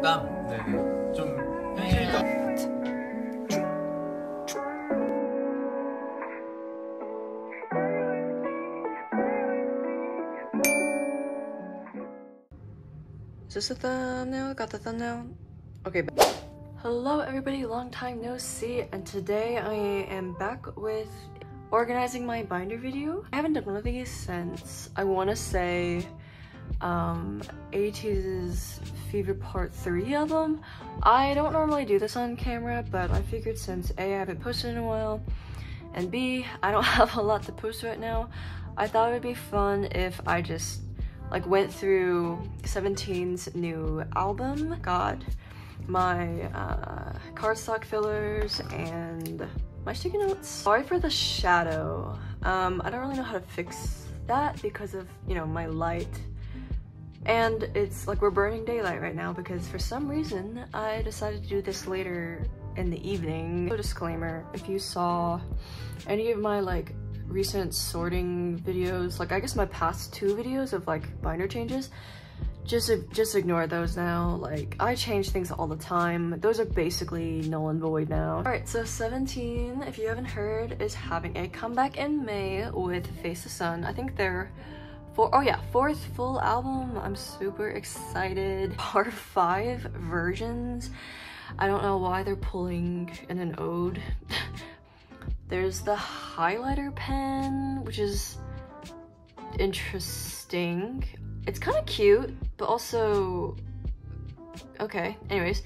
촉감, 네네, 좀 현실적. Is this the thumbnail? Got the thumbnail? Okay. Hello everybody, long time no see, and today I am back with organizing my binder video. I haven't done one of these since, I want to say, ateez's Fever Part 3 album. I don't normally do this on camera, but I figured since A, I haven't posted in a while, and B, I don't have a lot to post right now, I thought it would be fun if I just like went through 17's new album, got my cardstock fillers and my sticky notes. Sorry for the shadow. I don't really know how to fix that because of, you know, my light. And it's like we're burning daylight right now because for some reason I decided to do this later in the evening. So disclaimer, if you saw any of my like recent sorting videos, like I guess my past 2 videos of like binder changes, just ignore those now. Like I change things all the time. Those are basically null and void now. All right, so 17, if you haven't heard, is having a comeback in May with Face the Sun. I think they're fourth full album. I'm super excited. Part 5 versions. I don't know why they're pulling in an ode. There's the highlighter pen, which is interesting. It's kind of cute, but also okay. Anyways,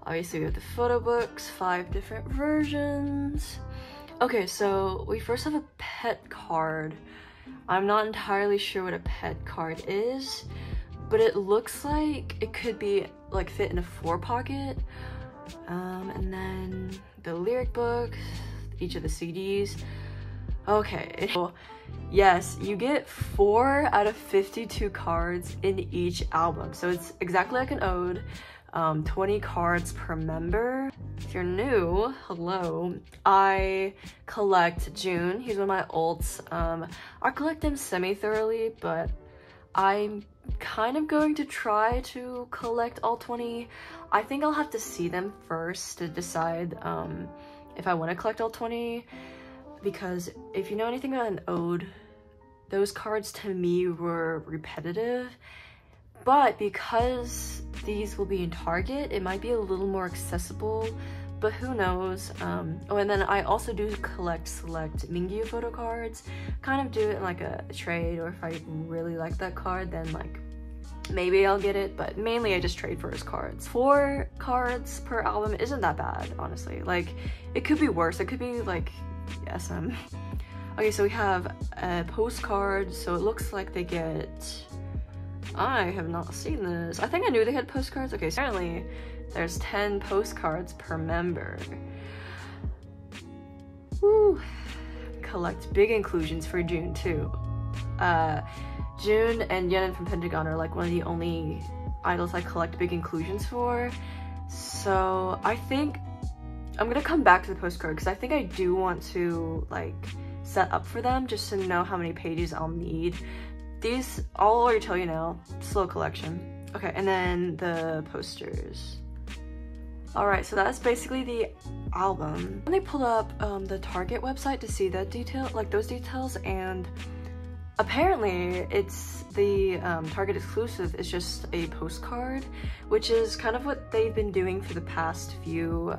obviously we have the photo books, 5 different versions. Okay, so we first have a pet card. I'm not entirely sure what a pet card is, but it looks like it could be like fit in a 4 pocket. And then the lyric book, each of the CDs. Okay, yes, you get 4 out of 52 cards in each album, so it's exactly like an ode. 20 cards per member. If you're new, hello. I collect June. He's one of my ults. I collect him semi-thoroughly, but I'm kind of going to try to collect all 20. I think I'll have to see them first to decide if I want to collect all 20, because if you know anything about an ode, those cards to me were repetitive, but because these will be in Target, it might be a little more accessible, but who knows. Oh, and then I also do collect select Mingyu photo cards, kind of do it in like a trade, or if I really like that card, then like maybe I'll get it, but mainly I just trade for his cards. 4 cards per album isn't that bad, honestly. Like, it could be worse. It could be like SM. Okay, so we have a postcard, so it looks like they get... I have not seen this. I think I knew they had postcards. Okay, so apparently there's 10 postcards per member. Woo. Collect big inclusions for June too. June and Yenin from Pentagon are like one of the only idols I collect big inclusions for. So I think I'm gonna come back to the postcard because I think I do want to like set up for them just to know how many pages I'll need. These, I'll already tell you now, slow collection. Okay, and then the posters. Alright, so that's basically the album. And they pulled up the Target website to see that detail, like those details, and apparently it's the Target exclusive is just a postcard, which is kind of what they've been doing for the past few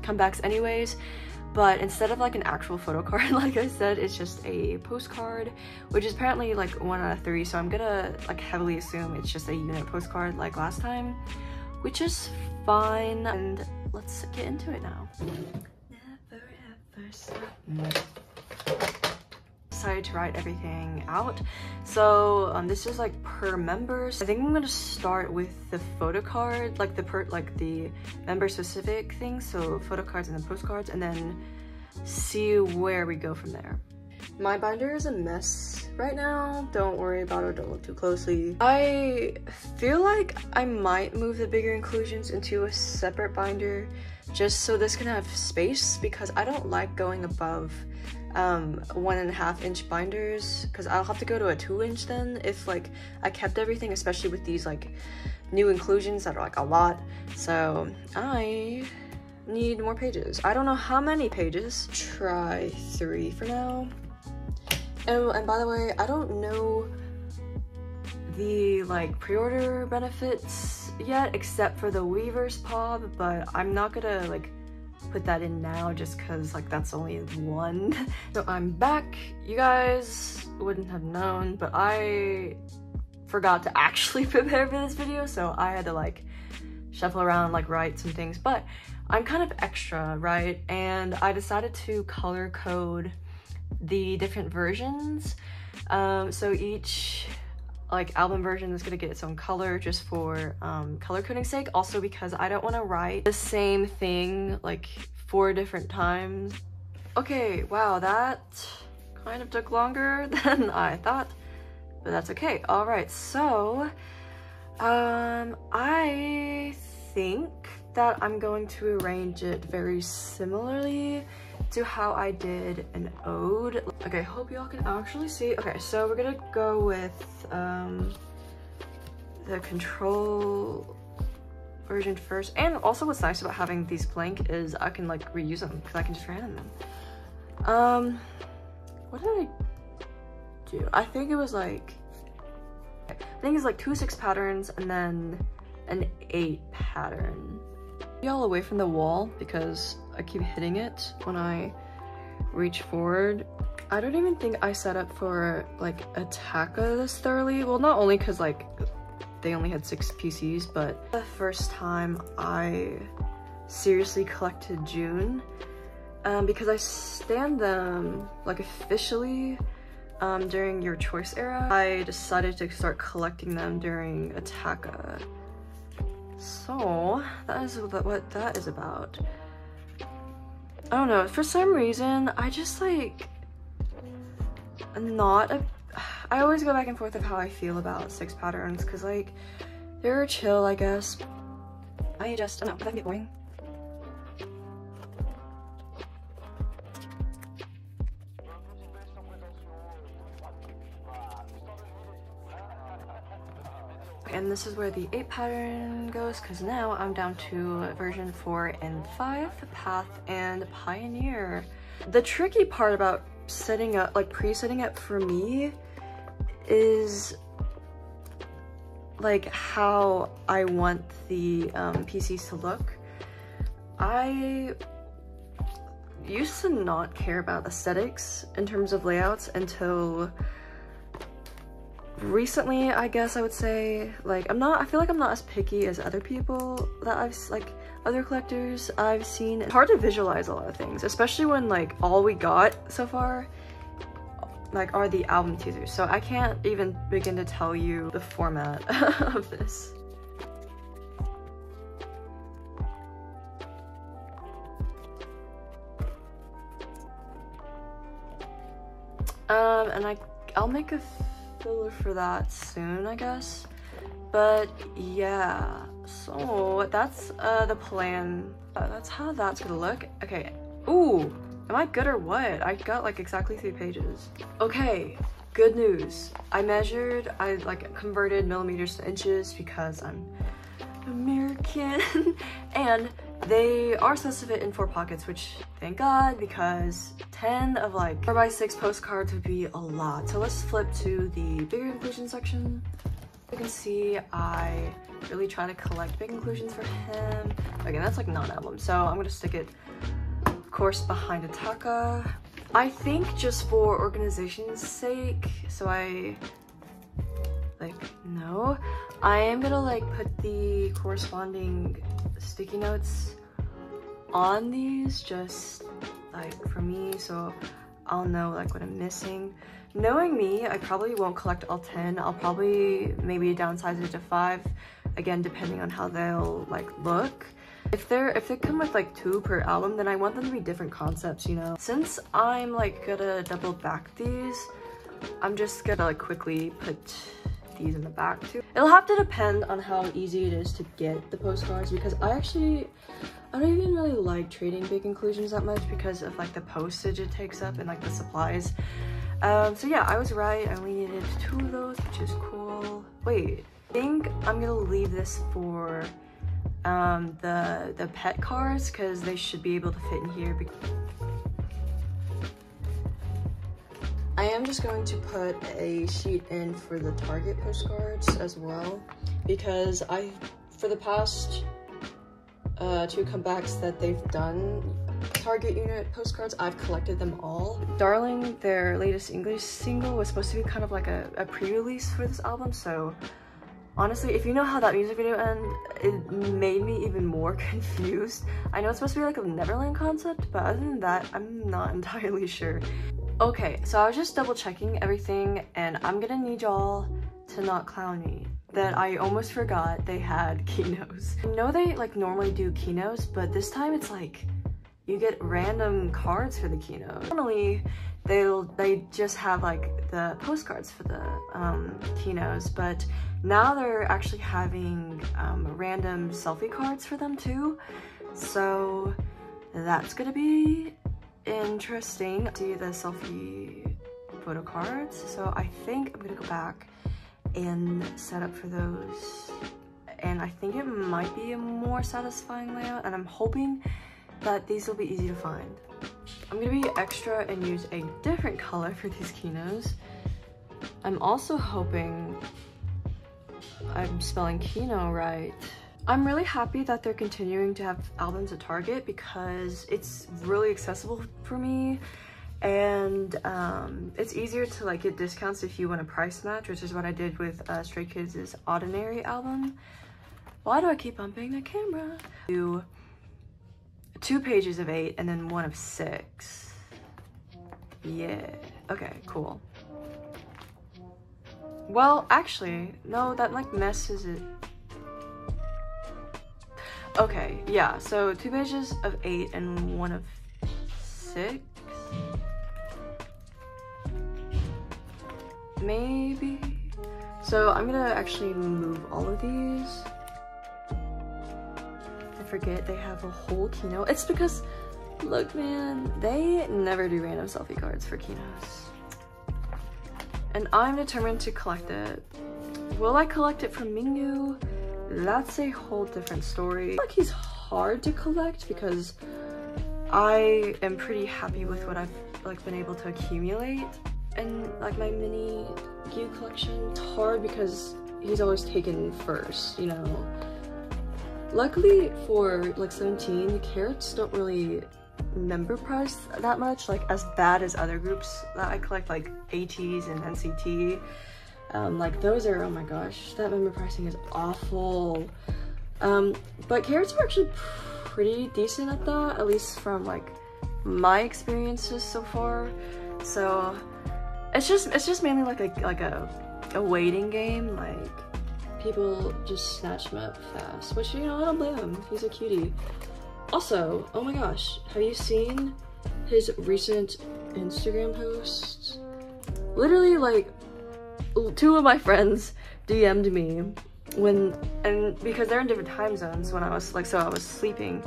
comebacks anyways. But instead of like an actual photo card, like I said, it's just a postcard, which is apparently like 1 out of 3. So I'm gonna like heavily assume it's just a unit postcard like last time, which is fine. And let's get into it now. Never ever stop. Decided to write everything out. So this is like per members. I think I'm gonna start with the photo card, like the member specific things, so photo cards and then postcards, and then see where we go from there. My binder is a mess right now. Don't worry about it, don't look too closely. I feel like I might move the bigger inclusions into a separate binder just so this can have space, because I don't like going above 1.5-inch binders, because I'll have to go to a 2-inch then if like I kept everything, especially with these like new inclusions that are like a lot. So I need more pages. I don't know how many pages. Try 3 for now. And by the way, I don't know the like pre-order benefits yet, except for the Weaver's Pop, but I'm not gonna like put that in now just because like that's only one. So I'm back. You guys wouldn't have known, but I forgot to actually prepare for this video, so I had to like shuffle around, like write some things, but I'm kind of extra, right? And I decided to color code the different versions. So each like album version is gonna get its own color just for color coding sake. Also because I don't want to write the same thing like 4 different times. Okay, wow, that kind of took longer than I thought, but that's okay. All right, so I think that I'm going to arrange it very similarly to how I did an ode. Okay, hope y'all can actually see. Okay, so we're gonna go with the control version first. And also what's nice about having these blank is I can like reuse them because I can just random them. What did I do? I think it was like, I think it's like 2 6 patterns and then an 8 pattern. Y'all away from the wall because I keep hitting it when I reach forward. I don't even think I set up for like Attaca this thoroughly. Well, not only because like they only had 6 PCs, but the first time I seriously collected June, because I stand them like officially during your choice era. I decided to start collecting them during Attaca. So that is what that is about. I don't know, for some reason I just like I always go back and forth of how I feel about 6 patterns because like they're chill, I guess. I don't know, that can get boring. And this is where the 8 pattern goes because now I'm down to version 4 and 5, Path and Pioneer. The tricky part about setting up, like pre-setting up for me, is like how I want the PCs to look. I used to not care about aesthetics in terms of layouts until recently, I guess I would say. Like I feel like I'm not as picky as other people that other collectors I've seen. It's hard to visualize a lot of things, especially when like all we got so far like are the album teasers. So I can't even begin to tell you the format of this. And I'll make a filler for that soon, I guess. But yeah, so that's the plan. That's how that's gonna look. Okay. Ooh, am I good or what? I got like exactly 3 pages. Okay, good news. I like converted millimeters to inches because I'm American. And they are supposed to fit in 4 pockets, which thank God, because 10 of like 4x6 postcards would be a lot. So let's flip to the bigger inclusion section. You can see I really try to collect big inclusions for him. Again, that's like non-album, so I'm gonna stick it, of course, behind Attaca. I think just for organization's sake, so I am gonna like put the corresponding sticky notes on these, just like for me, so I'll know like what I'm missing. Knowing me, I probably won't collect all 10. I'll probably maybe downsize it to 5, again depending on how they'll like look. If they come with like 2 per album, then I want them to be different concepts, you know. Since I'm like gonna double back these, I'm just gonna like quickly put these in the back too. It'll have to depend on how easy it is to get the postcards, because I don't even really like trading big inclusions that much because of like the postage it takes up and like the supplies. So yeah, I was right. I only needed 2 of those, which is cool. Wait, I think I'm gonna leave this for the pet cards, because they should be able to fit in here. I am just going to put a sheet in for the Target postcards as well, because for the past 2 comebacks that they've done Target unit postcards, I've collected them all. Darling, their latest English single, was supposed to be kind of like a pre-release for this album, so honestly, if you know how that music video ended, it made me even more confused. I know it's supposed to be like a Neverland concept, but other than that, I'm not entirely sure. Okay, so I was just double checking everything, and I'm gonna need y'all to not clown me that I almost forgot they had keynotes. I know they like normally do keynotes, but this time it's like you get random cards for the keynote. Normally they just have like the postcards for the keynotes, but now they're actually having random selfie cards for them too. So that's gonna be interesting. See the selfie photo cards. So I think I'm gonna go back and set up for those, and I think it might be a more satisfying layout, and I'm hoping that these will be easy to find. I'm gonna be extra and use a different color for these keynotes. I'm also hoping I'm spelling kino right. I'm really happy that they're continuing to have albums at Target, because it's really accessible for me, and it's easier to like get discounts if you want to price match, which is what I did with Stray Kids' Ordinary album. Why do I keep bumping the camera? Do 2 pages of 8 and then 1 of 6. Yeah, okay, cool. Well, actually, no, that like messes it. Okay, yeah, so 2 pages of 8 and 1 of 6. Maybe. So I'm gonna actually move all of these. I forget they have a whole keynote. It's because, look man, they never do random selfie cards for keynotes. And I'm determined to collect it. Will I collect it from Mingyu? That's a whole different story. I feel like he's hard to collect because I am pretty happy with what I've like been able to accumulate in like my mini Gyu collection. It's hard because he's always taken first, you know. Luckily for like 17, the carrots don't really member price that much, like as bad as other groups that I collect, like ateez and NCT. Like those are, oh my gosh, that member pricing is awful. But carrots are actually pretty decent at that, at least from like my experiences so far. So it's just mainly like a waiting game. Like people just snatch him up fast, which, you know, I don't blame him. He's a cutie. Also, oh my gosh, have you seen his recent Instagram posts? Literally, like 2 of my friends DM'd me and because they're in different time zones when I was like, so I was sleeping,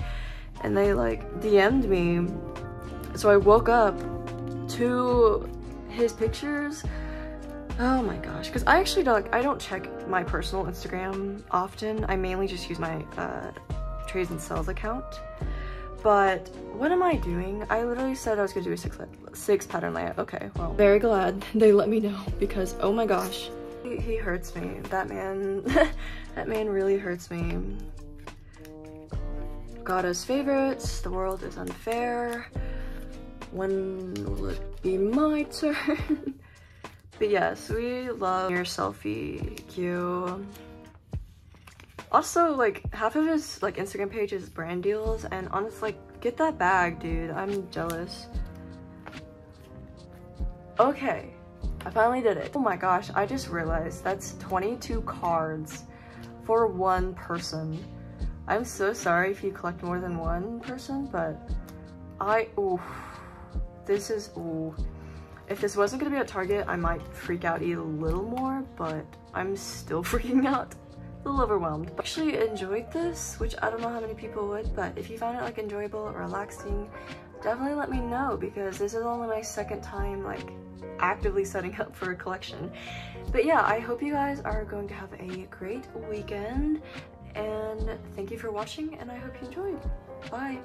and they like DM'd me. So I woke up to his pictures. Oh my gosh, because I actually don't check my personal Instagram often. I mainly just use my trades and sales account. But what am I doing? I literally said I was gonna do a 6 pattern layout. Okay, well, very glad they let me know, because oh my gosh, he hurts me. That man, that man really hurts me. Gotta's favorites, the world is unfair. When will it be my turn? But yes, we love your selfie Gyu. Also, like, half of his like Instagram page is brand deals, and honestly, like, get that bag, dude. I'm jealous. Okay, I finally did it. Oh my gosh, I just realized that's 22 cards for 1 person. I'm so sorry if you collect more than 1 person, but ooh, this is, ooh. If this wasn't gonna be at Target, I might freak out a little more, but I'm still freaking out. A little overwhelmed. I actually enjoyed this, which I don't know how many people would, but if you found it like enjoyable or relaxing, definitely let me know, because this is only my second time like actively setting up for a collection. But yeah, I hope you guys are going to have a great weekend, and thank you for watching, and I hope you enjoyed. Bye!